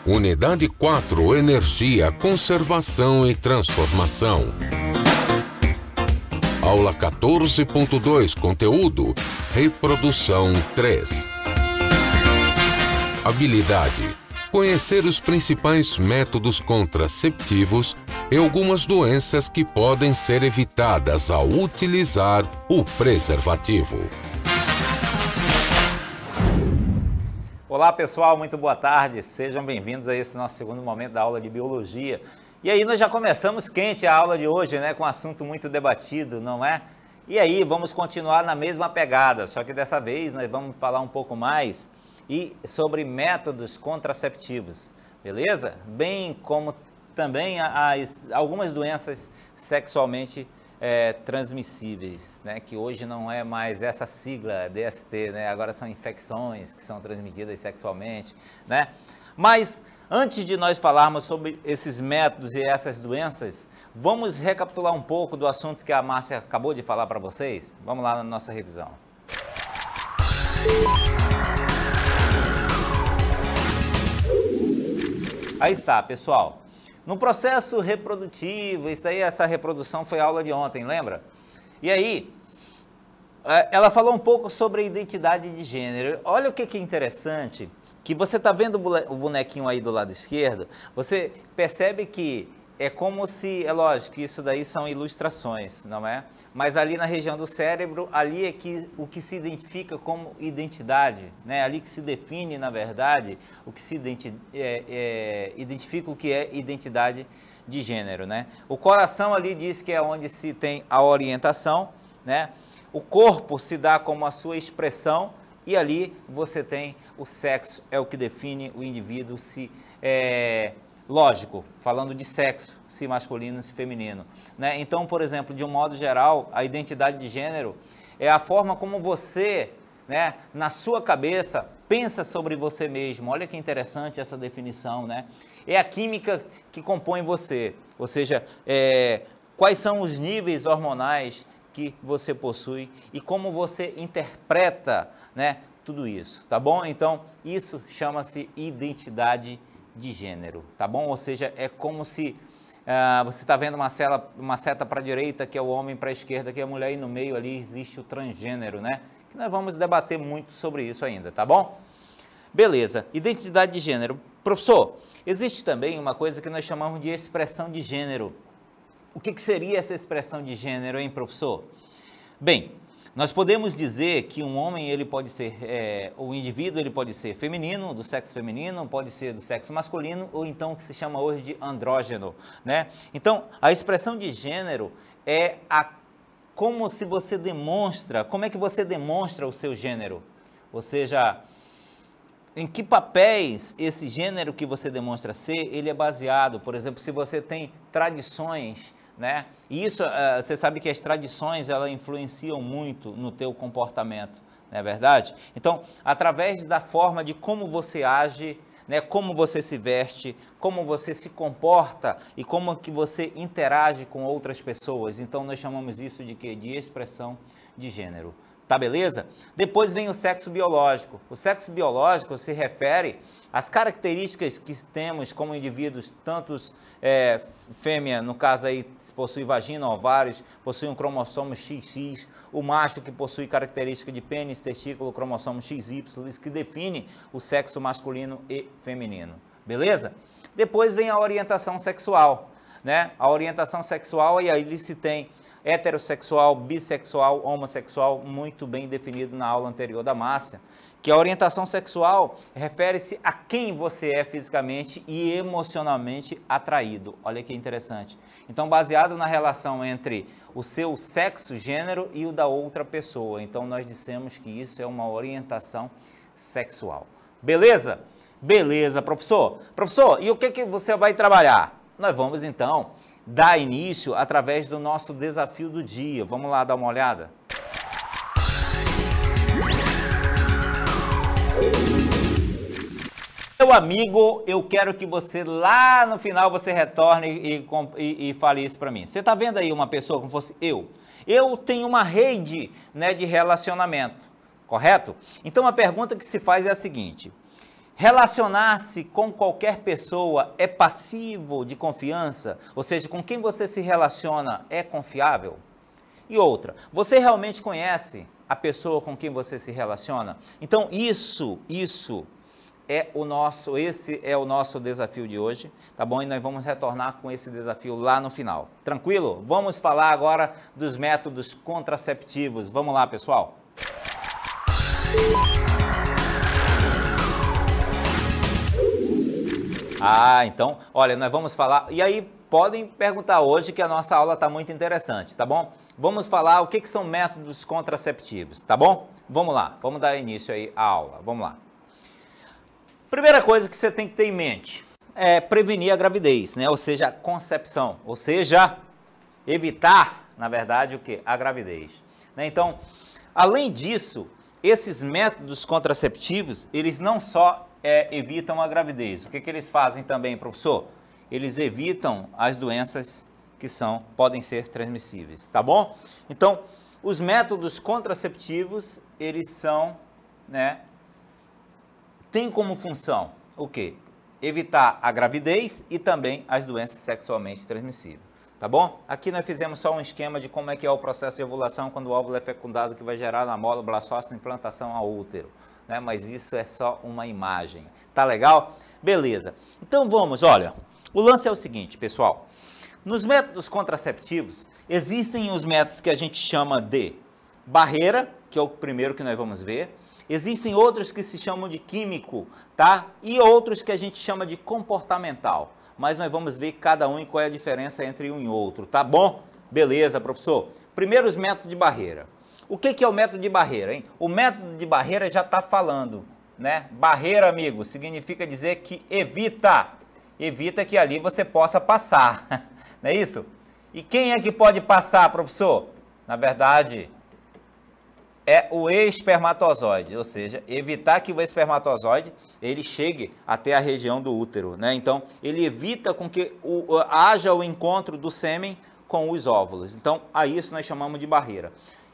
Unidade 4, Energia, Conservação e Transformação. Aula 14.2, Conteúdo, Reprodução 3. Habilidade: conhecer os principais métodos contraceptivos e algumas doenças que podem ser evitadas ao utilizar o preservativo. Olá pessoal, muito boa tarde, sejam bem-vindos a esse nosso segundo momento da aula de Biologia. E aí nós já começamos quente a aula de hoje, né, com um assunto muito debatido, não é? E aí vamos continuar na mesma pegada, só que dessa vez nós vamos falar um pouco mais sobre métodos contraceptivos, beleza? Bem como também algumas doenças sexualmente transmissíveis, né? Que hoje não é mais essa sigla DST, né? Agora são infecções que são transmitidas sexualmente, né? Mas antes de nós falarmos sobre esses métodos e essas doenças, vamos recapitular um pouco do assunto que a Márcia acabou de falar para vocês? Vamos lá na nossa revisão. Aí está, pessoal. No processo reprodutivo, essa reprodução foi a aula de ontem, lembra? E aí, ela falou um pouco sobre a identidade de gênero. Olha o que é interessante, que você está vendo o bonequinho aí do lado esquerdo, você percebe que é como se, é lógico que isso daí são ilustrações, não é? Mas ali na região do cérebro, ali é que o que se identifica como identidade, né? Ali que se define, na verdade, o que se identifica o que é identidade de gênero, né? O coração ali diz que é onde se tem a orientação, né? O corpo se dá como a sua expressão e ali você tem o sexo, é o que define o indivíduo, se lógico, falando de sexo, se masculino, se feminino, né? Então, por exemplo, de um modo geral, a identidade de gênero é a forma como você, né, na sua cabeça, pensa sobre você mesmo. Olha que interessante essa definição, né? É a química que compõe você, ou seja, quais são os níveis hormonais que você possui e como você interpreta, né, tudo isso, tá bom? Então, isso chama-se identidade de gênero, tá bom? Ou seja, é como se você está vendo uma seta para a direita, que é o homem, para a esquerda, que é a mulher, e no meio ali existe o transgênero, né? Que nós vamos debater muito sobre isso ainda, tá bom? Beleza, identidade de gênero. Professor, existe também uma coisa que nós chamamos de expressão de gênero. O que seria essa expressão de gênero, hein, professor? Bem, nós podemos dizer que um homem, ele pode ser, o indivíduo, ele pode ser feminino, do sexo feminino, pode ser do sexo masculino, ou então o que se chama hoje de andrógeno, né? Então, a expressão de gênero é como se você demonstra, como é que você demonstra o seu gênero? Ou seja, em que papéis esse gênero que você demonstra ser, ele é baseado? Por exemplo, se você tem tradições, né? E isso, você sabe que as tradições, elas influenciam muito no teu comportamento, não é verdade? Então, através da forma de como você age, né, como você se veste, como você se comporta e como que você interage com outras pessoas. Então, nós chamamos isso de quê? De expressão de gênero. Tá, beleza? Depois vem o sexo biológico. O sexo biológico se refere às características que temos como indivíduos, tanto fêmea, no caso aí, possui vagina, ovários, possui um cromossomo XX, o macho que possui característica de pênis, testículo, cromossomo XY, isso que define o sexo masculino e feminino. Beleza? Depois vem a orientação sexual, né? A orientação sexual, e aí se tem heterossexual, bissexual, homossexual, muito bem definido na aula anterior da Márcia, que a orientação sexual refere-se a quem você é fisicamente e emocionalmente atraído. Olha que interessante. Então, baseado na relação entre o seu sexo, gênero e o da outra pessoa. Então, nós dissemos que isso é uma orientação sexual. Beleza? Beleza, professor. Professor, e o que você vai trabalhar? Nós vamos, então, dar início através do nosso desafio do dia. Vamos lá dar uma olhada? Meu amigo, eu quero que você lá no final você retorne e fale isso para mim. Você está vendo aí uma pessoa como fosse eu? Eu tenho uma rede, né, de relacionamento, correto? Então a pergunta que se faz é a seguinte: Relacionar-se com qualquer pessoa é passivo de confiança? Ou seja, com quem você se relaciona é confiável? E outra, você realmente conhece a pessoa com quem você se relaciona? Então esse é o nosso desafio de hoje, tá bom? E nós vamos retornar com esse desafio lá no final. Tranquilo? Vamos falar agora dos métodos contraceptivos. Vamos lá, pessoal. Então, olha, nós vamos falar, e aí podem perguntar hoje que a nossa aula está muito interessante, tá bom? Vamos falar o que são métodos contraceptivos, tá bom? Vamos lá, vamos dar início aí à aula, vamos lá. Primeira coisa que você tem que ter em mente é prevenir a gravidez, né? Ou seja, a concepção, ou seja, evitar, na verdade, o que? A gravidez, né? Então, além disso, esses métodos contraceptivos, eles não só evitam a gravidez. O que eles fazem também, professor? Eles evitam as doenças que podem ser transmissíveis, tá bom? Então, os métodos contraceptivos, eles são, né, tem como função o quê? Evitar a gravidez e também as doenças sexualmente transmissíveis, tá bom? Aqui nós fizemos só um esquema de como é que é o processo de ovulação quando o óvulo é fecundado, que vai gerar na mola blastocista implantação ao útero, né? Mas isso é só uma imagem, tá legal? Beleza. Então vamos, olha, o lance é o seguinte, pessoal. Nos métodos contraceptivos, existem os métodos que a gente chama de barreira, que é o primeiro que nós vamos ver. Existem outros que se chamam de químico, tá? E outros que a gente chama de comportamental. Mas nós vamos ver cada um e qual é a diferença entre um e outro, tá bom? Beleza, professor. Primeiro, os métodos de barreira. O que é o método de barreira, hein? O método de barreira já está falando, né? Barreira, amigo, significa dizer que evita que ali você possa passar, não é isso? E quem é que pode passar, professor? Na verdade, é o espermatozoide, ou seja, evitar que o espermatozoide ele chegue até a região do útero, né? Então, ele evita com que haja o encontro do sêmen com os óvulos. Então, a isso nós chamamos de barreira.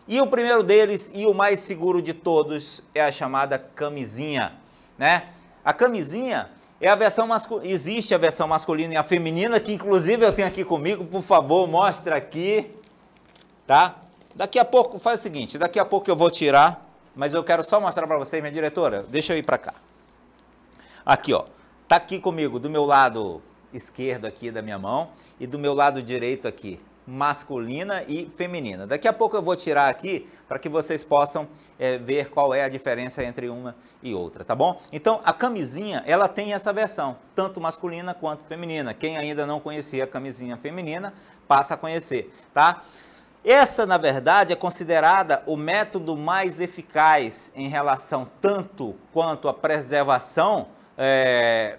E o primeiro deles, e o mais seguro de todos, é a chamada camisinha, né? A camisinha é a versão masculina, existe a versão masculina e a feminina, que inclusive eu tenho aqui comigo, por favor, mostra aqui, tá? Daqui a pouco, faz o seguinte, daqui a pouco eu vou tirar, mas eu quero só mostrar para vocês, minha diretora, deixa eu ir para cá. Aqui, ó, tá aqui comigo, do meu lado esquerdo aqui da minha mão, e do meu lado direito aqui, masculina e feminina. Daqui a pouco eu vou tirar aqui para que vocês possam ver qual é a diferença entre uma e outra, tá bom? Então, a camisinha, ela tem essa versão, tanto masculina quanto feminina. Quem ainda não conhecia a camisinha feminina, passa a conhecer, tá? Essa, na verdade, é considerada o método mais eficaz em relação tanto quanto à preservação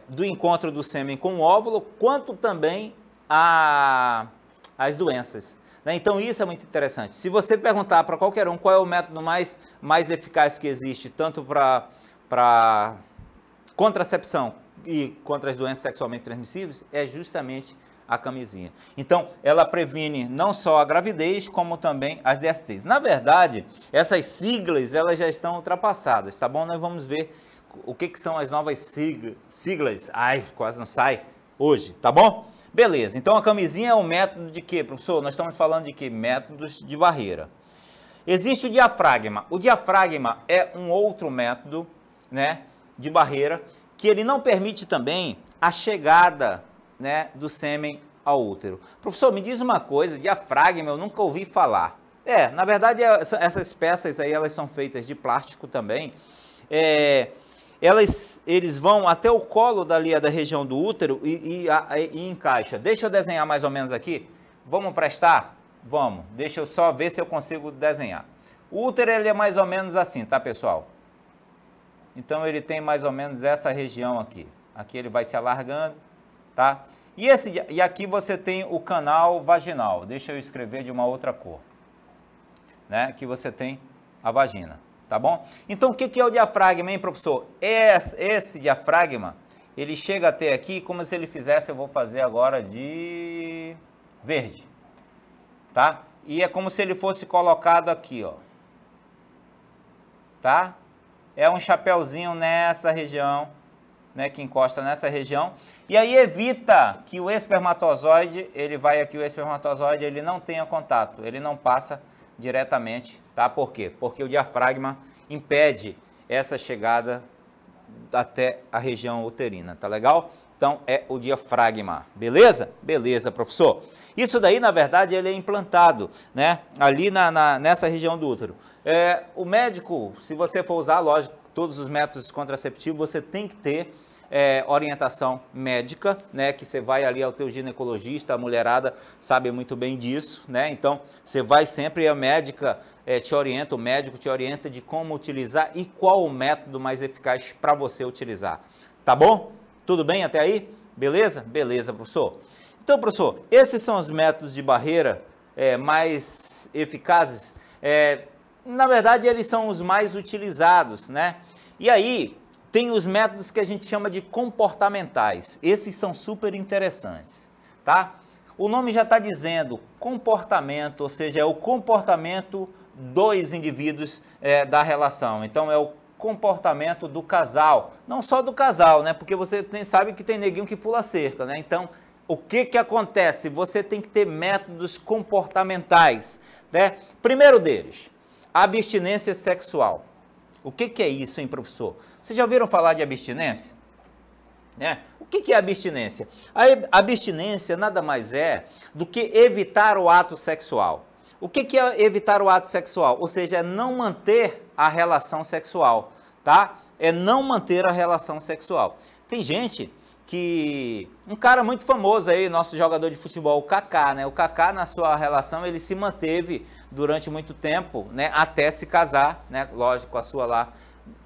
do encontro do sêmen com o óvulo, quanto também as doenças, né? Então isso é muito interessante. Se você perguntar para qualquer um qual é o método mais eficaz que existe, tanto para contracepção e contra as doenças sexualmente transmissíveis, é justamente a camisinha. Então, ela previne não só a gravidez, como também as DSTs. Na verdade, essas siglas, elas já estão ultrapassadas, tá bom? Nós vamos ver o que são as novas siglas. Ai, quase não sai hoje, tá bom? Beleza, então a camisinha é um método de quê, professor? Nós estamos falando de quê? Métodos de barreira. Existe o diafragma. O diafragma é um outro método, né, de barreira, que ele não permite também a chegada, né, do sêmen ao útero. Professor, me diz uma coisa, diafragma eu nunca ouvi falar. Na verdade, essas peças aí, elas são feitas de plástico também. Eles vão até o colo da região do útero e encaixa. Deixa eu desenhar mais ou menos aqui. Vamos prestar? Vamos. Deixa eu só ver se eu consigo desenhar. O útero ele é mais ou menos assim, tá, pessoal? Então ele tem mais ou menos essa região aqui. Aqui ele vai se alargando, tá? E aqui você tem o canal vaginal. Deixa eu escrever de uma outra cor, né? Aqui você tem a vagina. Tá bom? Então, o que é o diafragma, hein, professor? Esse diafragma, ele chega até aqui, como se ele fizesse, eu vou fazer agora de verde, tá? E é como se ele fosse colocado aqui, ó, tá? É um chapéuzinho nessa região, né, que encosta nessa região, e aí evita que o espermatozoide, o espermatozoide ele não tenha contato, ele não passa diretamente, tá? Por quê? Porque o diafragma impede essa chegada até a região uterina, tá legal? Então, é o diafragma, beleza? Beleza, professor. Isso daí, na verdade, ele é implantado, né, ali nessa região do útero. O médico, se você for usar, lógico, todos os métodos contraceptivos, você tem que ter orientação médica, né, que você vai ali ao teu ginecologista, a mulherada sabe muito bem disso, né, então você vai sempre, a médica te orienta, o médico te orienta de como utilizar e qual o método mais eficaz para você utilizar, tá bom? Tudo bem até aí? Beleza? Beleza, professor. Então, professor, esses são os métodos de barreira mais eficazes, na verdade eles são os mais utilizados, né, e aí tem os métodos que a gente chama de comportamentais. Esses são super interessantes, tá? O nome já está dizendo comportamento, ou seja, é o comportamento dos indivíduos da relação. Então, é o comportamento do casal. Não só do casal, né? Porque você sabe que tem neguinho que pula cerca, né? Então, o que acontece? Você tem que ter métodos comportamentais, né? Primeiro deles, a abstinência sexual. O que é isso, hein, professor? Vocês já ouviram falar de abstinência? O que é abstinência? A abstinência nada mais é do que evitar o ato sexual. O que é evitar o ato sexual? Ou seja, é não manter a relação sexual, tá? É não manter a relação sexual. Tem gente que... Um cara muito famoso aí, nosso jogador de futebol, o Kaká, né? O Kaká, na sua relação, ele se manteve durante muito tempo, né? Até se casar, né? Lógico, a sua lá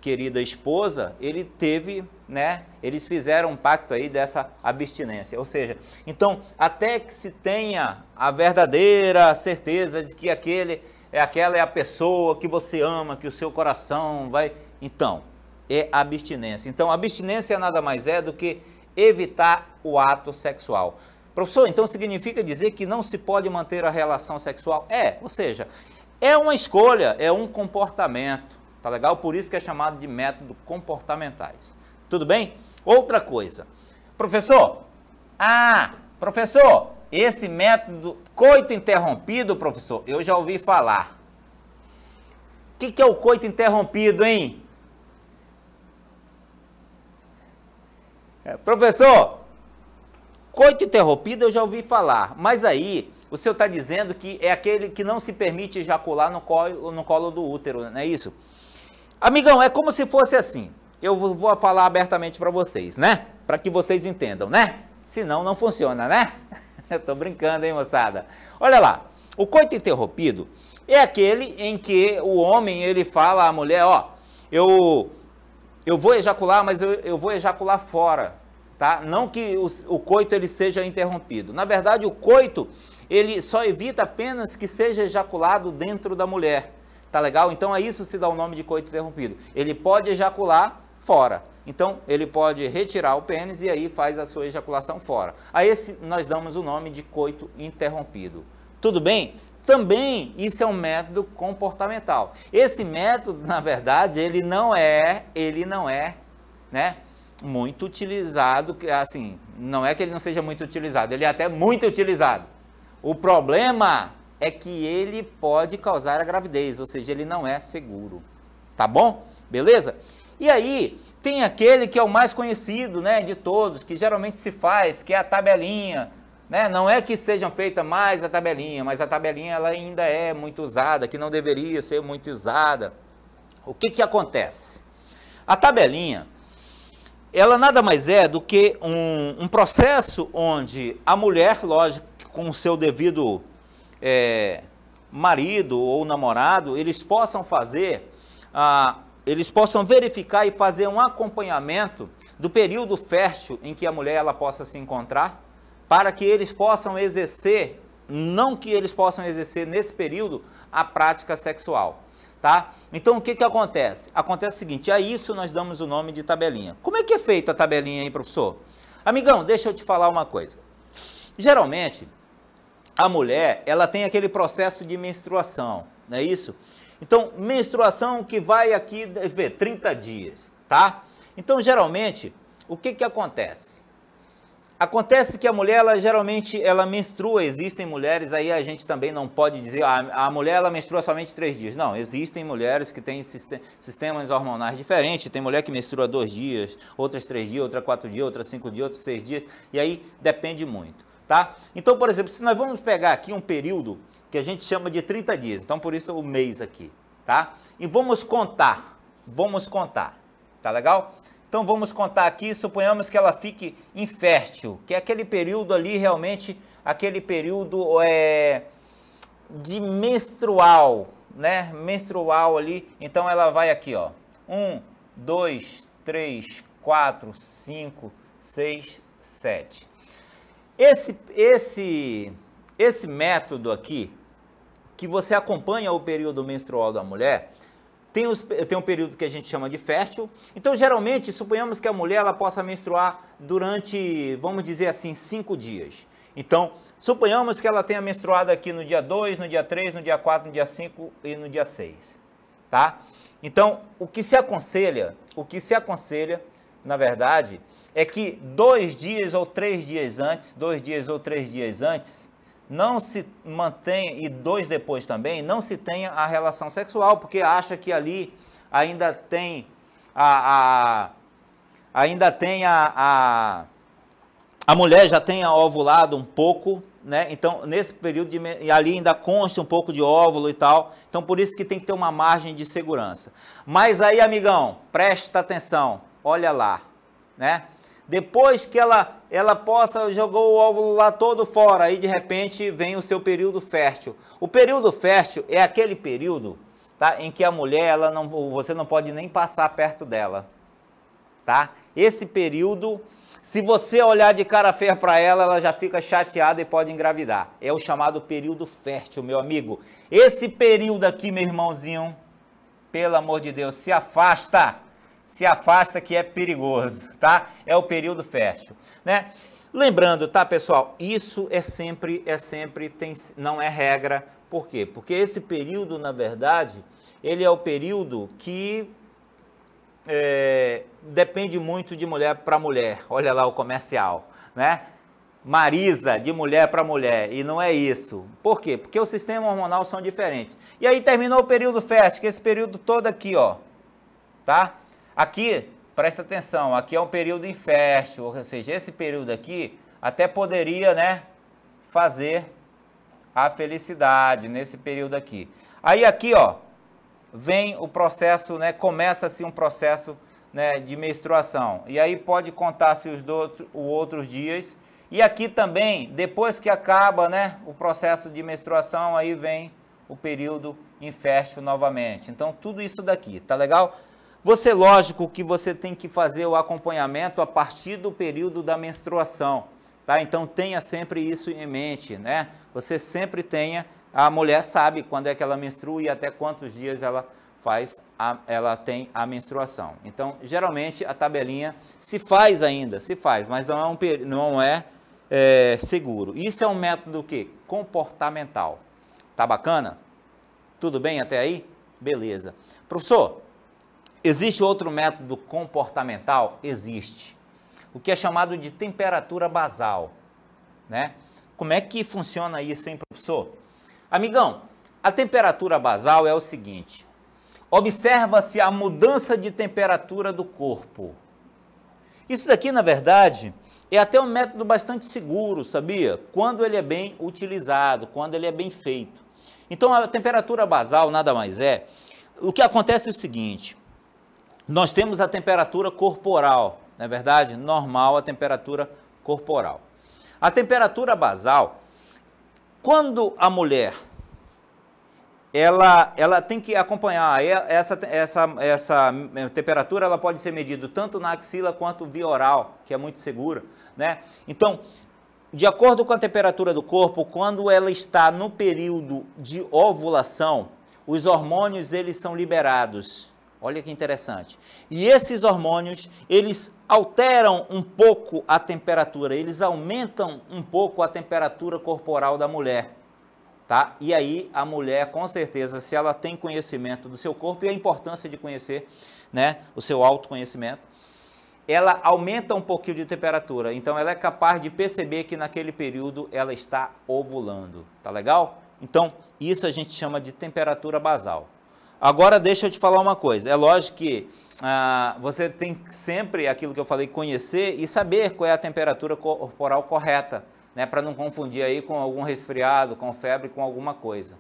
querida esposa, ele teve, né? Eles fizeram um pacto aí dessa abstinência. Ou seja, então, até que se tenha a verdadeira certeza de que aquela é a pessoa que você ama, que o seu coração vai... Então, é abstinência. Então, abstinência nada mais é do que evitar o ato sexual. Professor, então significa dizer que não se pode manter a relação sexual? Ou seja, é uma escolha, é um comportamento, tá legal? Por isso que é chamado de método comportamentais. Tudo bem? Outra coisa. Professor, esse método coito interrompido, professor, eu já ouvi falar. O que é o coito interrompido, hein? Professor, coito interrompido eu já ouvi falar, mas aí o senhor está dizendo que é aquele que não se permite ejacular no colo do útero, não é isso? Amigão, é como se fosse assim, eu vou falar abertamente para vocês, né? Para que vocês entendam, né? Senão não funciona, né? Eu tô brincando, hein, moçada? Olha lá, o coito interrompido é aquele em que o homem, ele fala à mulher, ó, eu vou ejacular, mas eu vou ejacular fora, tá? Não que o coito ele seja interrompido. Na verdade, o coito, ele só evita apenas que seja ejaculado dentro da mulher, tá legal? Então, a isso se dá o nome de coito interrompido. Ele pode ejacular fora. Então, ele pode retirar o pênis e aí faz a sua ejaculação fora. A esse nós damos o nome de coito interrompido. Tudo bem? Também isso é um método comportamental. Esse método, na verdade, ele não é, né, muito utilizado, assim, não é que ele não seja muito utilizado, ele é até muito utilizado. O problema é que ele pode causar a gravidez, ou seja, ele não é seguro. Tá bom? Beleza? E aí, tem aquele que é o mais conhecido, né, de todos, que geralmente se faz, que é a tabelinha, né? Não é que sejam feitas mais a tabelinha, mas a tabelinha ela ainda é muito usada, que não deveria ser muito usada. O que acontece? A tabelinha, ela nada mais é do que um processo onde a mulher, lógico, com o seu devido marido ou namorado, eles possam fazer, eles possam verificar e fazer um acompanhamento do período fértil em que a mulher ela possa se encontrar, para que eles possam exercer, não que eles possam exercer nesse período, a prática sexual, tá? Então, o que acontece? Acontece o seguinte, a isso nós damos o nome de tabelinha. Como é que é feita a tabelinha aí, professor? Amigão, deixa eu te falar uma coisa. Geralmente, a mulher, ela tem aquele processo de menstruação, não é isso? Então, menstruação que vai aqui, ver, 30 dias, tá? Então, geralmente, o que que acontece? Acontece que a mulher, ela geralmente, ela menstrua, existem mulheres, aí a gente também não pode dizer, a mulher, ela menstrua somente 3 dias. Não, existem mulheres que têm sistemas hormonais diferentes, tem mulher que menstrua 2 dias, outras 3 dias, outra 4 dias, outras 5 dias, outras 6 dias, e aí depende muito, tá? Então, por exemplo, se nós vamos pegar aqui um período que a gente chama de 30 dias, então por isso o mês aqui, tá? E vamos contar, tá legal? Então vamos contar aqui, suponhamos que ela fique infértil, que é aquele período ali realmente, aquele período de menstrual, né? Menstrual ali, então ela vai aqui, ó, 1, 2, 3, 4, 5, 6, 7. Esse método aqui, que você acompanha o período menstrual da mulher, tem um período que a gente chama de fértil. Então, geralmente, suponhamos que a mulher ela possa menstruar durante, vamos dizer assim, 5 dias. Então, suponhamos que ela tenha menstruado aqui no dia 2, no dia 3, no dia 4, no dia 5 e no dia 6, tá? Então, o que se aconselha, na verdade, é que 2 dias ou 3 dias antes, não se mantenha, e 2 depois também, não se tenha a relação sexual, porque acha que ali ainda tem a mulher já tenha ovulado um pouco, né? Então, nesse período, e ali ainda consta um pouco de óvulo e tal, então por isso que tem que ter uma margem de segurança. Mas aí, amigão, presta atenção, olha lá, né? Depois que ela jogou o óvulo lá todo fora, aí de repente vem o seu período fértil. O período fértil é aquele período, tá, em que a mulher, você não pode nem passar perto dela, tá? Esse período, se você olhar de cara feia para ela já fica chateada e pode engravidar. É o chamado período fértil, meu amigo. Esse período aqui, meu irmãozinho, pelo amor de Deus, se afasta que é perigoso, tá? É o período fértil, né? Lembrando, tá, pessoal, isso não é regra. Por quê? Porque esse período, na verdade, ele é o período que depende muito de mulher para mulher. Olha lá o comercial, né? Marisa, de mulher para mulher, e não é isso. Por quê? Porque o sistema hormonal são diferentes. E aí terminou o período fértil, que é esse período todo aqui, ó, tá? Aqui, presta atenção, aqui é um período infértil, ou seja, esse período aqui até poderia, né, fazer a felicidade nesse período aqui. Aí aqui, ó, vem o processo, né, começa-se um processo, né, de menstruação. E aí pode contar-se os outros dias. E aqui também, depois que acaba, né, o processo de menstruação, aí vem o período infértil novamente. Então, tudo isso daqui, tá legal? Você, lógico que você tem que fazer o acompanhamento a partir do período da menstruação, tá? Então, tenha sempre isso em mente, né? Você sempre tenha, a mulher sabe quando é que ela menstrua e até quantos dias ela tem a menstruação. Então, geralmente, a tabelinha se faz, mas não é seguro. Isso é um método o quê? Comportamental. Tá bacana? Tudo bem até aí? Beleza. Professor, existe outro método comportamental? Existe. O que é chamado de temperatura basal, né? Como é que funciona isso, hein, professor? Amigão, a temperatura basal é o seguinte: observa-se a mudança de temperatura do corpo. Isso daqui, na verdade, é até um método bastante seguro, sabia? Quando ele é bem utilizado, quando ele é bem feito. Então, a temperatura basal nada mais é. O que acontece é o seguinte: nós temos a temperatura corporal, não é verdade? Normal, a temperatura corporal. A temperatura basal, quando a mulher, ela tem que acompanhar, essa temperatura ela pode ser medida tanto na axila quanto via oral, que é muito segura, né? Então, de acordo com a temperatura do corpo, quando ela está no período de ovulação, os hormônios eles são liberados. Olha que interessante. E esses hormônios, eles alteram um pouco a temperatura, eles aumentam um pouco a temperatura corporal da mulher, tá? E aí a mulher, com certeza, se ela tem conhecimento do seu corpo e a importância de conhecer, né, o seu autoconhecimento, ela aumenta um pouquinho de temperatura, então ela é capaz de perceber que naquele período ela está ovulando, tá legal? Então, isso a gente chama de temperatura basal. Agora, deixa eu te falar uma coisa, é lógico que você tem que sempre, aquilo que eu falei, conhecer e saber qual é a temperatura corporal correta, né, para não confundir aí com algum resfriado, com febre, com alguma coisa,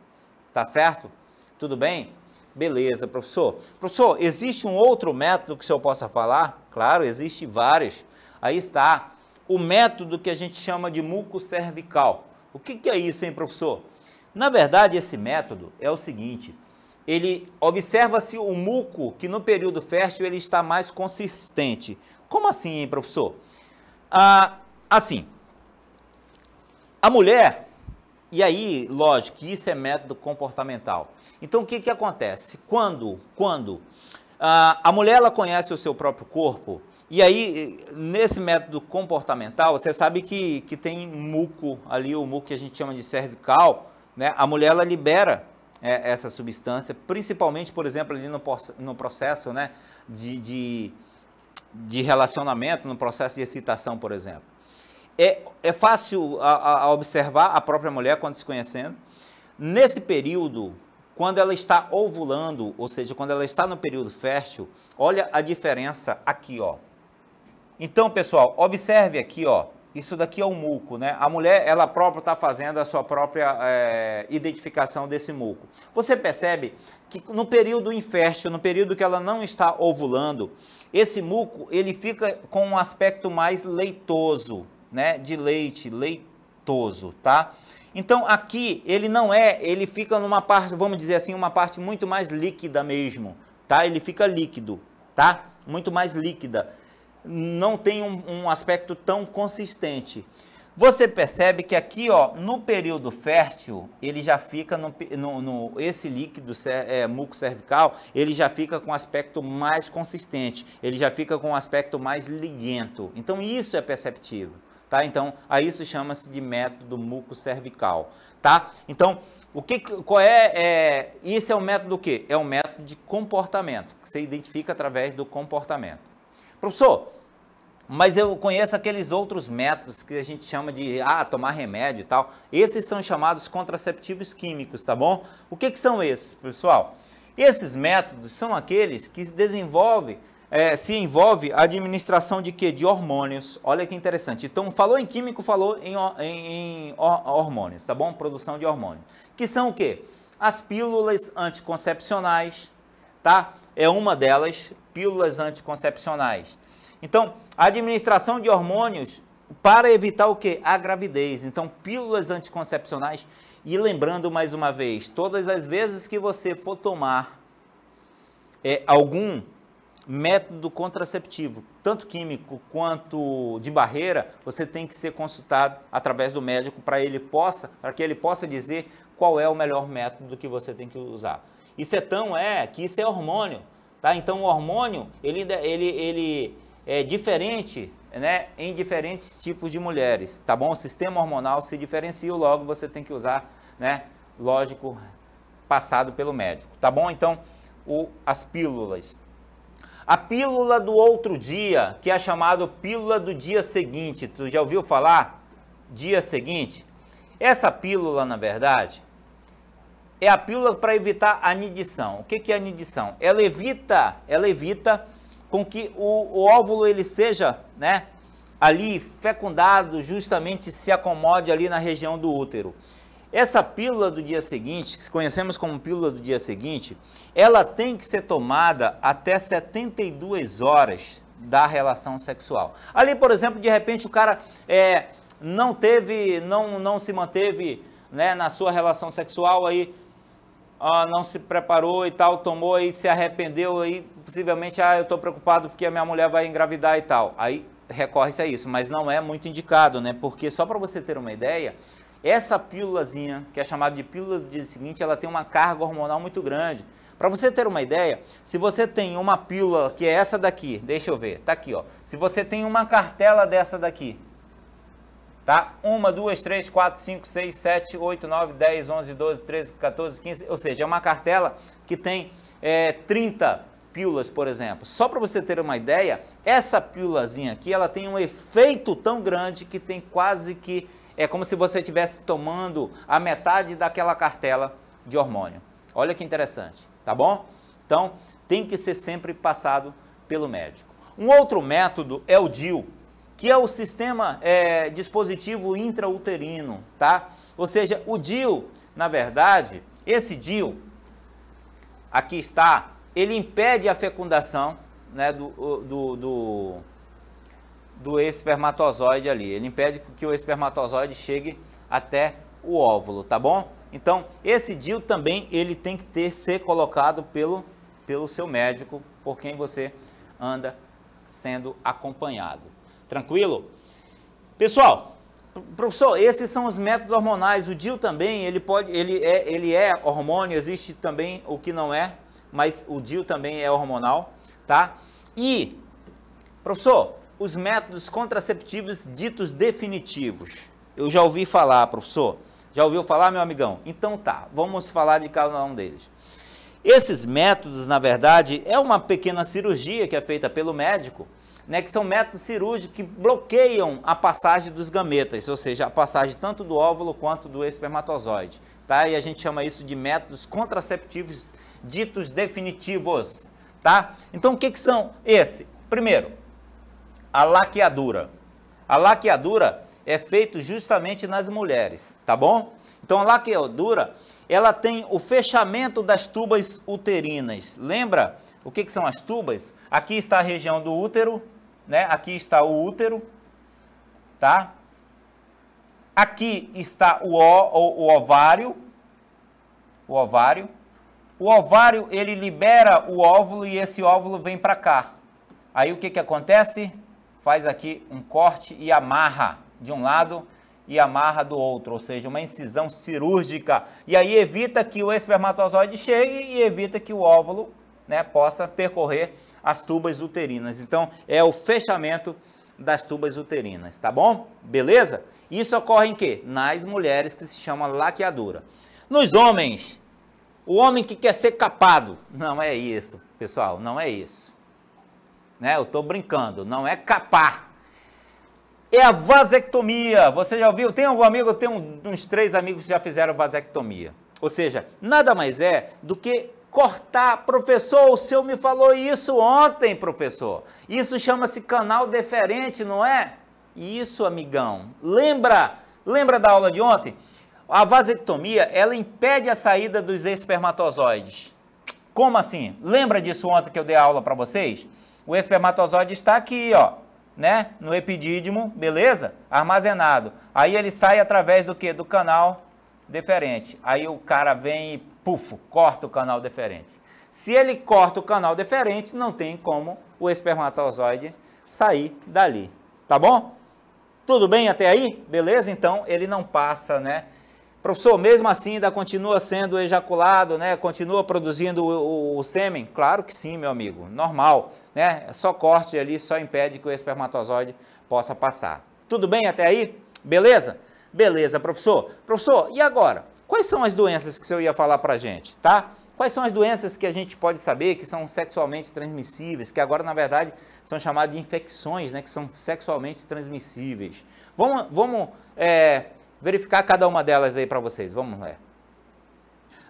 tá certo? Tudo bem? Beleza, professor. Professor, existe um outro método que o senhor possa falar? Claro, existe vários. Aí está, o método que a gente chama de muco cervical. O que é isso, hein, professor? Na verdade, esse método é o seguinte, ele observa-se o muco que no período fértil ele está mais consistente. Como assim, hein, professor? Assim, a mulher, e aí, lógico, que isso é método comportamental. Então, o que acontece? Quando a mulher ela conhece o seu próprio corpo, e aí, nesse método comportamental, você sabe que tem muco ali, o muco que a gente chama de cervical, né? A mulher ela libera essa substância, principalmente, por exemplo, ali no processo, né, de relacionamento, no processo de excitação, por exemplo. É fácil a observar a própria mulher quando se conhecendo. Nesse período, quando ela está ovulando, ou seja, quando ela está no período fértil, olha a diferença aqui, ó. Então, pessoal, observe aqui, ó. Isso daqui é o muco, né? A mulher, ela própria está fazendo a sua própria identificação desse muco. Você percebe que no período infértil, no período que ela não está ovulando, esse muco, ele fica com um aspecto mais leitoso, né? De leite, leitoso, tá? Então, aqui, ele fica numa parte, vamos dizer assim, uma parte muito mais líquida mesmo, tá? Ele fica líquido, tá? Muito mais líquida. Não tem um aspecto tão consistente. Você percebe que aqui, ó, no período fértil, ele já fica, esse líquido muco cervical, ele já fica com um aspecto mais consistente, ele já fica com um aspecto mais liguento. Então, isso é perceptível, tá? Então, a isso chama-se de método muco cervical, tá? Então, isso é um método do quê? É um método de comportamento, que você identifica através do comportamento. Professor, mas eu conheço aqueles outros métodos que a gente chama de tomar remédio e tal. Esses são chamados contraceptivos químicos, tá bom? O que são esses, pessoal? Esses métodos são aqueles que se envolve a administração de quê? De hormônios. Olha que interessante. Então, falou em químico, falou em hormônios, tá bom? Produção de hormônio. Que são o quê? As pílulas anticoncepcionais, tá? É uma delas, pílulas anticoncepcionais. Então, a administração de hormônios para evitar o quê? A gravidez. Então, pílulas anticoncepcionais. E lembrando mais uma vez, todas as vezes que você for tomar algum método contraceptivo, tanto químico quanto de barreira, você tem que ser consultado através do médico para que ele possa dizer qual é o melhor método que você tem que usar. Isso que isso é hormônio, tá? Então, o hormônio, ele é diferente, né, em diferentes tipos de mulheres, tá bom? O sistema hormonal se diferencia, logo você tem que usar, né, lógico, passado pelo médico, tá bom? Então, as pílulas. A pílula do outro dia, que é chamada pílula do dia seguinte, tu já ouviu falar? Dia seguinte? Essa pílula, na verdade, é a pílula para evitar a anidição. O que é a anidição? Ela evita com que o óvulo ele seja, né, ali fecundado, justamente se acomode ali na região do útero. Essa pílula do dia seguinte, que conhecemos como pílula do dia seguinte, ela tem que ser tomada até 72 horas da relação sexual. Ali, por exemplo, de repente o cara não se manteve, né, na sua relação sexual, aí não se preparou e tal, tomou e se arrependeu, aí possivelmente, eu estou preocupado porque a minha mulher vai engravidar e tal. Aí recorre-se a isso, mas não é muito indicado, né? Porque só para você ter uma ideia, essa pílulazinha, que é chamada de pílula do dia seguinte, ela tem uma carga hormonal muito grande. Para você ter uma ideia, se você tem uma pílula que é essa daqui, deixa eu ver, tá aqui, ó. Se você tem uma cartela dessa daqui, tá? 1, 2, 3, 4, 5, 6, 7, 8, 9, 10, 11, 12, 13, 14, 15, ou seja, é uma cartela que tem 30 pílulas, por exemplo. Só para você ter uma ideia, essa pílulazinha aqui, ela tem um efeito tão grande que tem quase que, é como se você estivesse tomando a metade daquela cartela de hormônio. Olha que interessante, tá bom? Então, tem que ser sempre passado pelo médico. Um outro método é o DIU, que é o sistema dispositivo intrauterino, tá? Ou seja, o DIU, na verdade, esse DIU, aqui está, ele impede a fecundação, né, do espermatozoide ali. Ele impede que o espermatozoide chegue até o óvulo, tá bom? Então, esse DIU também, ele tem que ser colocado pelo seu médico, por quem você anda sendo acompanhado. Tranquilo? Pessoal, professor, esses são os métodos hormonais. O DIU também, ele é hormônio, existe também o que não é, mas o DIU também é hormonal, tá? E, professor, os métodos contraceptivos ditos definitivos. Eu já ouvi falar, professor. Já ouviu falar, meu amigão? Então tá, vamos falar de cada um deles. Esses métodos, na verdade, é uma pequena cirurgia que é feita pelo médico, né, que são métodos cirúrgicos que bloqueiam a passagem dos gametas, ou seja, a passagem tanto do óvulo quanto do espermatozoide, tá? E a gente chama isso de métodos contraceptivos ditos definitivos, tá? Então, o que são esses? Primeiro, a laqueadura. A laqueadura é feito justamente nas mulheres, tá bom? Então, a laqueadura, ela tem o fechamento das tubas uterinas. Lembra o que são as tubas? Aqui está a região do útero, né? Aqui está o útero, tá? Aqui está o ovário. O ovário. O ovário, ele libera o óvulo e esse óvulo vem para cá. Aí o que acontece? Faz aqui um corte e amarra de um lado e amarra do outro, ou seja, uma incisão cirúrgica. E aí evita que o espermatozoide chegue e evita que o óvulo, né, possa percorrer as tubas uterinas. Então, é o fechamento das tubas uterinas, tá bom? Beleza? Isso ocorre em quê? Nas mulheres, que se chama laqueadura. Nos homens, o homem que quer ser capado, não é isso, pessoal, não é isso. Né? Eu estou brincando, não é capar. É a vasectomia. Você já ouviu? Tem algum amigo? Eu tenho uns 3 amigos que já fizeram vasectomia. Ou seja, nada mais é do que cortar. Professor, o senhor me falou isso ontem, professor. Isso chama-se canal deferente, não é? Isso, amigão. Lembra da aula de ontem? A vasectomia, ela impede a saída dos espermatozoides. Como assim? Lembra disso ontem que eu dei a aula para vocês? O espermatozoide está aqui, ó, né, no epidídimo, beleza? Armazenado. Aí ele sai através do quê? Do canal deferente. Aí o cara vem e, puf, corta o canal deferente. Se ele corta o canal deferente, não tem como o espermatozoide sair dali. Tá bom? Tudo bem até aí? Beleza? Então, ele não passa, né? Professor, mesmo assim ainda continua sendo ejaculado, né? Continua produzindo o sêmen? Claro que sim, meu amigo, normal, né? Só corte ali, só impede que o espermatozoide possa passar. Tudo bem até aí? Beleza? Beleza, professor. Professor, e agora? Quais são as doenças que o senhor ia falar pra gente, tá? Quais são as doenças que a gente pode saber que são sexualmente transmissíveis, que agora, na verdade, são chamadas de infecções, né? Que são sexualmente transmissíveis. Vamos verificar cada uma delas aí para vocês. Vamos lá.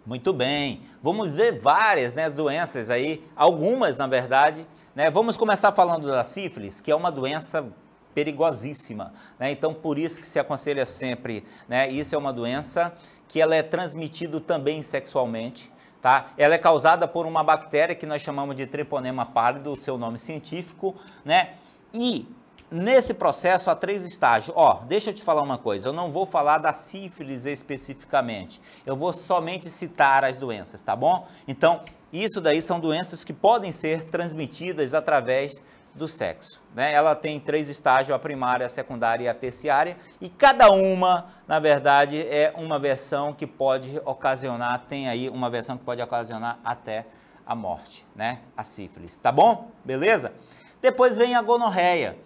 Muito bem. Vamos ver várias, né, doenças aí, algumas, na verdade, né? Vamos começar falando da sífilis, que é uma doença perigosíssima, né? Então, por isso que se aconselha sempre, né? Isso é uma doença que ela é transmitida também sexualmente, tá? Ela é causada por uma bactéria que nós chamamos de Treponema pálido, o seu nome científico, né? E nesse processo há 3 estágios. Ó, deixa eu te falar uma coisa, eu não vou falar da sífilis especificamente, eu vou somente citar as doenças, tá bom? Então, isso daí são doenças que podem ser transmitidas através do sexo, né? Ela tem 3 estágios, a primária, a secundária e a terciária, e cada uma, na verdade, é uma versão que pode ocasionar, tem aí uma versão que pode ocasionar até a morte, né? A sífilis, tá bom? Beleza? Depois vem a gonorreia.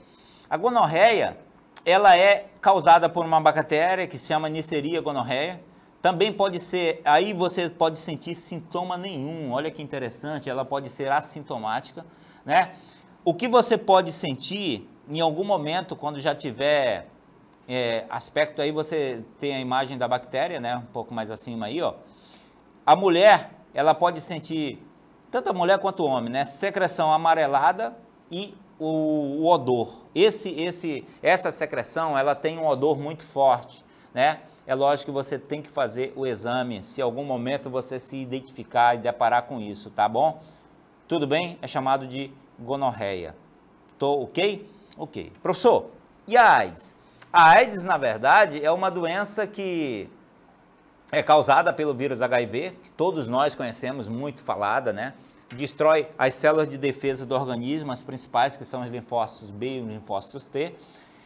A gonorreia, ela é causada por uma bactéria que se chama Neisseria gonorreia, Também pode ser, aí você pode sentir sintoma nenhum, olha que interessante, ela pode ser assintomática, né? O que você pode sentir em algum momento, quando já tiver aspecto aí, você tem a imagem da bactéria, né? Um pouco mais acima aí, ó. A mulher, ela pode sentir, tanto a mulher quanto o homem, né? Secreção amarelada e o odor. Essa secreção, ela tem um odor muito forte, né? É lógico que você tem que fazer o exame, se em algum momento você se identificar e deparar com isso, tá bom? Tudo bem? É chamado de gonorreia. Tô ok? Ok. Professor, e a AIDS? A AIDS, na verdade, é uma doença que é causada pelo vírus HIV, que todos nós conhecemos, muito falada, né? Destrói as células de defesa do organismo, as principais, que são os linfócitos B e os linfócitos T.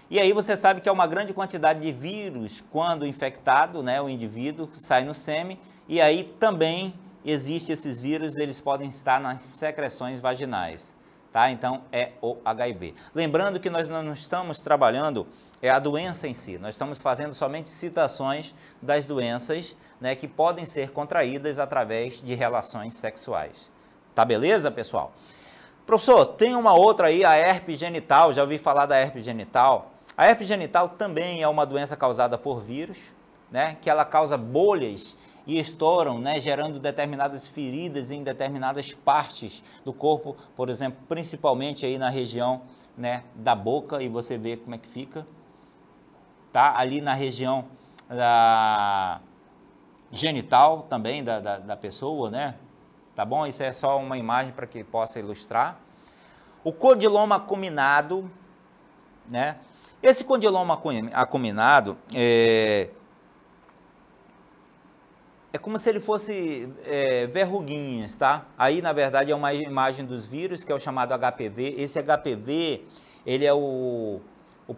E aí você sabe que é uma grande quantidade de vírus quando infectado, né, o indivíduo sai no sêmen, e aí também existem esses vírus, eles podem estar nas secreções vaginais, tá? Então é o HIV. Lembrando que nós não estamos trabalhando a doença em si, nós estamos fazendo somente citações das doenças, né, que podem ser contraídas através de relações sexuais. Tá beleza, pessoal? Professor, tem uma outra aí, a herpes genital, já ouvi falar da herpes genital. A herpes genital também é uma doença causada por vírus, né, que ela causa bolhas e estouram, né, gerando determinadas feridas em determinadas partes do corpo, por exemplo, principalmente aí na região, né, da boca, e você vê como é que fica, tá? Ali na região da genital também da pessoa, né? Tá bom? Isso é só uma imagem para que possa ilustrar. O condiloma acuminado, né? Esse condiloma acuminado é como se ele fosse verruguinhas, tá? Aí, na verdade, é uma imagem dos vírus, que é o chamado HPV. Esse HPV, ele é o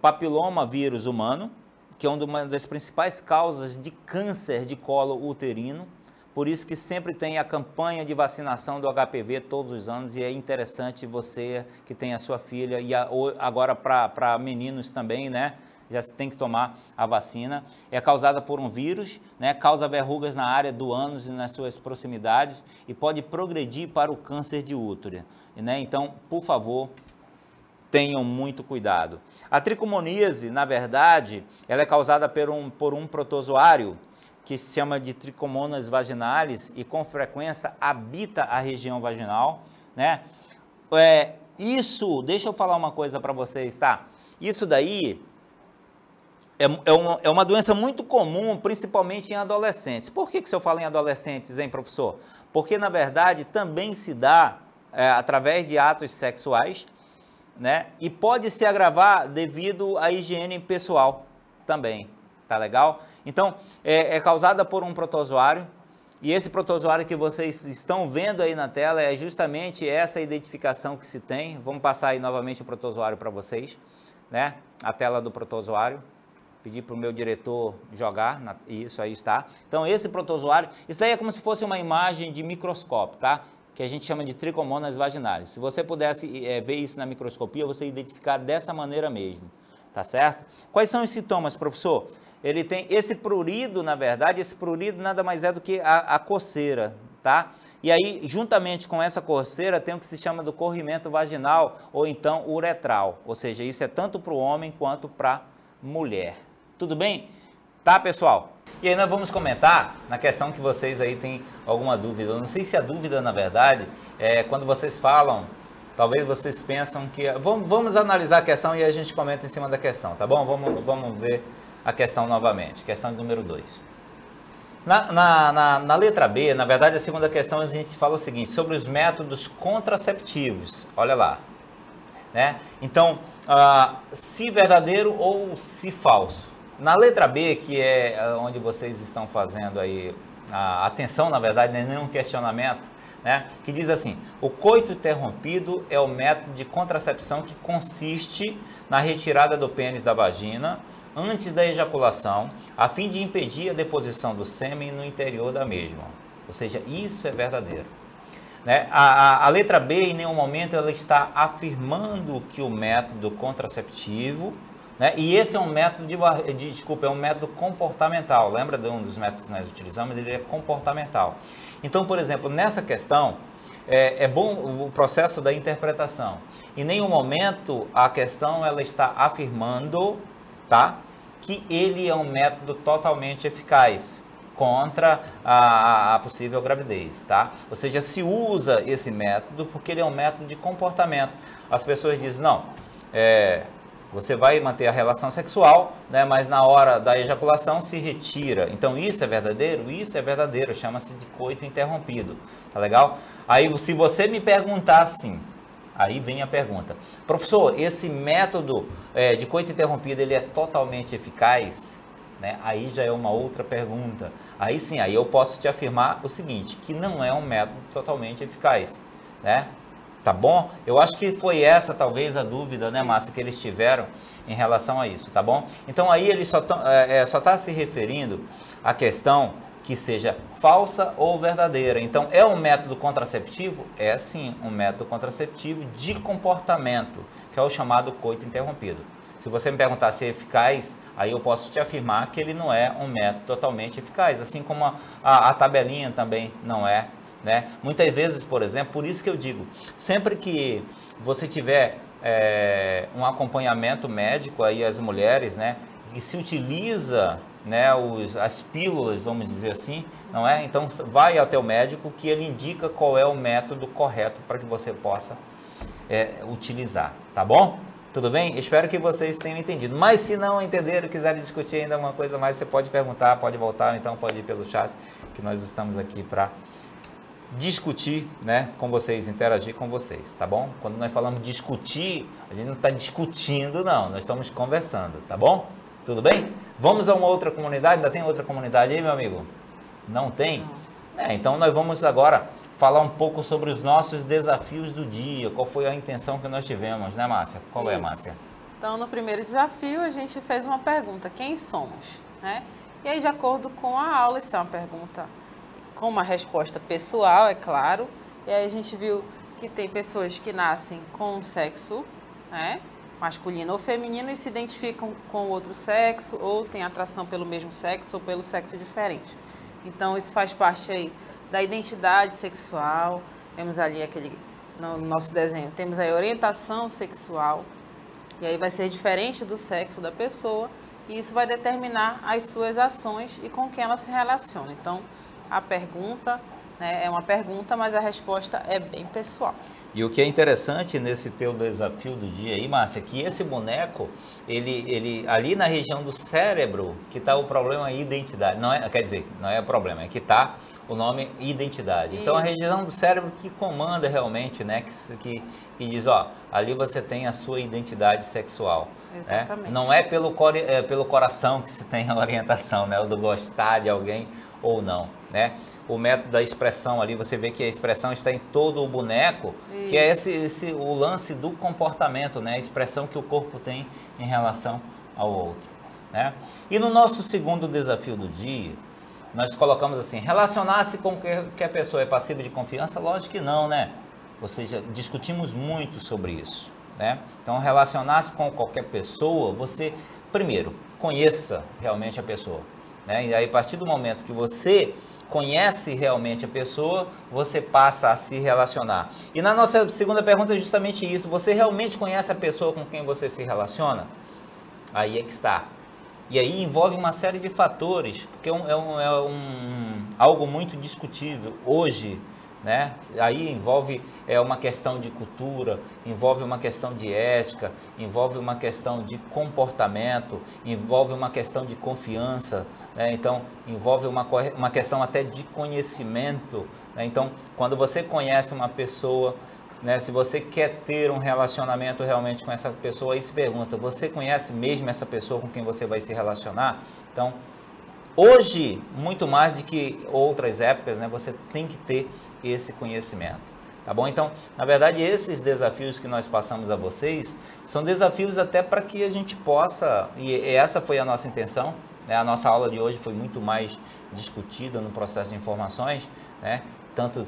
papiloma vírus humano, que é uma das principais causas de câncer de colo uterino. Por isso que sempre tem a campanha de vacinação do HPV todos os anos, e é interessante você que tem a sua filha, e agora para meninos também, né? Já se tem que tomar a vacina. É causada por um vírus, né? Causa verrugas na área do ânus e nas suas proximidades, e pode progredir para o câncer de útero, né? Então, por favor, tenham muito cuidado. A tricomoníase, na verdade, ela é causada por um protozoário que se chama de Trichomonas vaginalis, e com frequência habita a região vaginal, né? Deixa eu falar uma coisa para vocês, tá? Isso daí é uma doença muito comum, principalmente em adolescentes. Por que se eu falo em adolescentes, hein, professor? Porque, na verdade, também se dá através de atos sexuais, né? E pode se agravar devido à higiene pessoal também, tá legal? Então, é causada por um protozoário, e esse protozoário que vocês estão vendo aí na tela é justamente essa identificação que se tem. Vamos passar aí novamente o protozoário para vocês, né? A tela do protozoário. Pedir para o meu diretor jogar, isso aí está. Então, esse protozoário, isso aí é como se fosse uma imagem de microscópio, tá? Que a gente chama de Trichomonas vaginalis. Se você pudesse ver isso na microscopia, você identificar dessa maneira mesmo, tá certo? Quais são os sintomas, professor? Ele tem esse prurido, na verdade, esse prurido nada mais é do que a coceira, tá? E aí, juntamente com essa coceira, tem o que se chama do corrimento vaginal ou então uretral, ou seja, isso é tanto para o homem quanto para a mulher. Tudo bem? Tá, pessoal? E aí nós vamos comentar na questão que vocês aí têm alguma dúvida. Eu não sei se a dúvida, na verdade, quando vocês falam, talvez vocês pensam que... Vamos analisar a questão e a gente comenta em cima da questão, tá bom? Vamos ver a questão novamente, questão número 2. Na letra B, na verdade, a segunda questão, a gente fala o seguinte, sobre os métodos contraceptivos. Olha lá, né? Então, se verdadeiro ou se falso. Na letra B, que é onde vocês estão fazendo aí a atenção, na verdade, não é nenhum questionamento, né? Que diz assim, o coito interrompido é o método de contracepção que consiste na retirada do pênis da vagina antes da ejaculação, a fim de impedir a deposição do sêmen no interior da mesma. Ou seja, isso é verdadeiro. Né? A letra B, em nenhum momento, ela está afirmando que o método contraceptivo né? E esse é um método desculpa, é um método comportamental. Lembra de um dos métodos que nós utilizamos? Ele é comportamental. Então, por exemplo, nessa questão, é bom o processo da interpretação. Em nenhum momento a questão ela está afirmando, tá, que ele é um método totalmente eficaz contra a possível gravidez, tá? Ou seja, se usa esse método porque ele é um método de comportamento. As pessoas dizem, não, você vai manter a relação sexual, né, mas na hora da ejaculação se retira. Então isso é verdadeiro? Isso é verdadeiro, chama-se de coito interrompido, tá legal? Aí se você me perguntar assim, aí vem a pergunta, professor, esse método de coito interrompido, ele é totalmente eficaz? Né? Aí já é uma outra pergunta. Aí sim, aí eu posso te afirmar o seguinte, que não é um método totalmente eficaz, né? Tá bom? Eu acho que foi essa talvez a dúvida, né, Márcia, que eles tiveram em relação a isso, tá bom? Então aí ele só tá se referindo à questão que seja falsa ou verdadeira. Então é um método contraceptivo? É sim, um método contraceptivo de comportamento, que é o chamado coito interrompido. Se você me perguntar se é eficaz, aí eu posso te afirmar que ele não é um método totalmente eficaz, assim como a tabelinha também não é, né? Muitas vezes, por exemplo, por isso que eu digo, sempre que você tiver um acompanhamento médico, aí as mulheres, né, que se utiliza, né, as pílulas, vamos dizer assim, não é? Então vai ao teu médico que ele indica qual é o método correto para que você possa utilizar, tá bom? Tudo bem? Espero que vocês tenham entendido. Mas se não entenderam, quiserem discutir ainda uma coisa mais, você pode perguntar, pode voltar, então pode ir pelo chat, que nós estamos aqui para discutir, né, com vocês, interagir com vocês, tá bom? Quando nós falamos discutir, a gente não está discutindo, não, nós estamos conversando, tá bom? Tudo bem? Vamos a uma outra comunidade? Ainda tem outra comunidade aí, meu amigo? Não tem? Então nós vamos agora falar um pouco sobre os nossos desafios do dia, qual foi a intenção que nós tivemos, né, Márcia? Qual é, Márcia? Então, no primeiro desafio, a gente fez uma pergunta, quem somos? Né? E aí, de acordo com a aula, isso é uma pergunta com uma resposta pessoal, é claro, e aí a gente viu que tem pessoas que nascem com um sexo, né, masculino ou feminino, e se identificam com o outro sexo, ou têm atração pelo mesmo sexo ou pelo sexo diferente. Então, isso faz parte aí da identidade sexual. Temos ali no nosso desenho, temos a orientação sexual, e aí vai ser diferente do sexo da pessoa, e isso vai determinar as suas ações e com quem ela se relaciona. Então, a pergunta, né, é uma pergunta, mas a resposta é bem pessoal. E o que é interessante nesse teu desafio do dia aí, Márcia, é que esse boneco, ele ali na região do cérebro, que está o problema identidade. Não é, quer dizer, não é o problema, é que está o nome identidade. Isso. Então, a região do cérebro que comanda realmente, né, que diz, ó, ali você tem a sua identidade sexual. Exatamente. Né? Não é pelo coração que se tem a orientação, né, o do gostar de alguém ou não, né? O método da expressão ali, você vê que a expressão está em todo o boneco, isso, que é o lance do comportamento, né? A expressão que o corpo tem em relação ao outro, né? E no nosso segundo desafio do dia, nós colocamos assim, relacionar-se com que a pessoa é passível de confiança? Lógico que não, né? Ou seja, discutimos muito sobre isso, né? Então, relacionar-se com qualquer pessoa, você, primeiro, conheça realmente a pessoa, né? E aí, a partir do momento que você conhece realmente a pessoa, você passa a se relacionar. E na nossa segunda pergunta é justamente isso, você realmente conhece a pessoa com quem você se relaciona? Aí é que está. E aí envolve uma série de fatores, porque algo muito discutível hoje, né? Aí envolve uma questão de cultura, envolve uma questão de ética, envolve uma questão de comportamento, envolve uma questão de confiança, né? Então envolve uma questão até de conhecimento, né? Então, quando você conhece uma pessoa, né, se você quer ter um relacionamento realmente com essa pessoa, aí se pergunta, você conhece mesmo essa pessoa com quem você vai se relacionar? Então, hoje, muito mais do que outras épocas, né, você tem que ter esse conhecimento, tá bom? Então, na verdade, esses desafios que nós passamos a vocês, são desafios até para que a gente possa, e essa foi a nossa intenção, né, a nossa aula de hoje foi muito mais discutida no processo de informações, né, tanto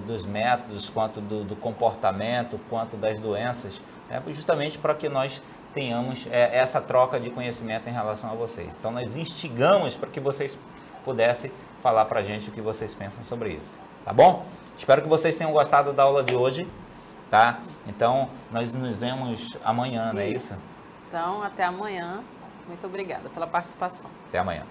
dos métodos, quanto do comportamento, quanto das doenças, né, justamente para que nós tenhamos essa troca de conhecimento em relação a vocês. Então, nós instigamos para que vocês pudessem falar para a gente o que vocês pensam sobre isso. Tá bom? Espero que vocês tenham gostado da aula de hoje. Tá? Então, nós nos vemos amanhã, não é isso? Então, até amanhã. Muito obrigada pela participação. Até amanhã.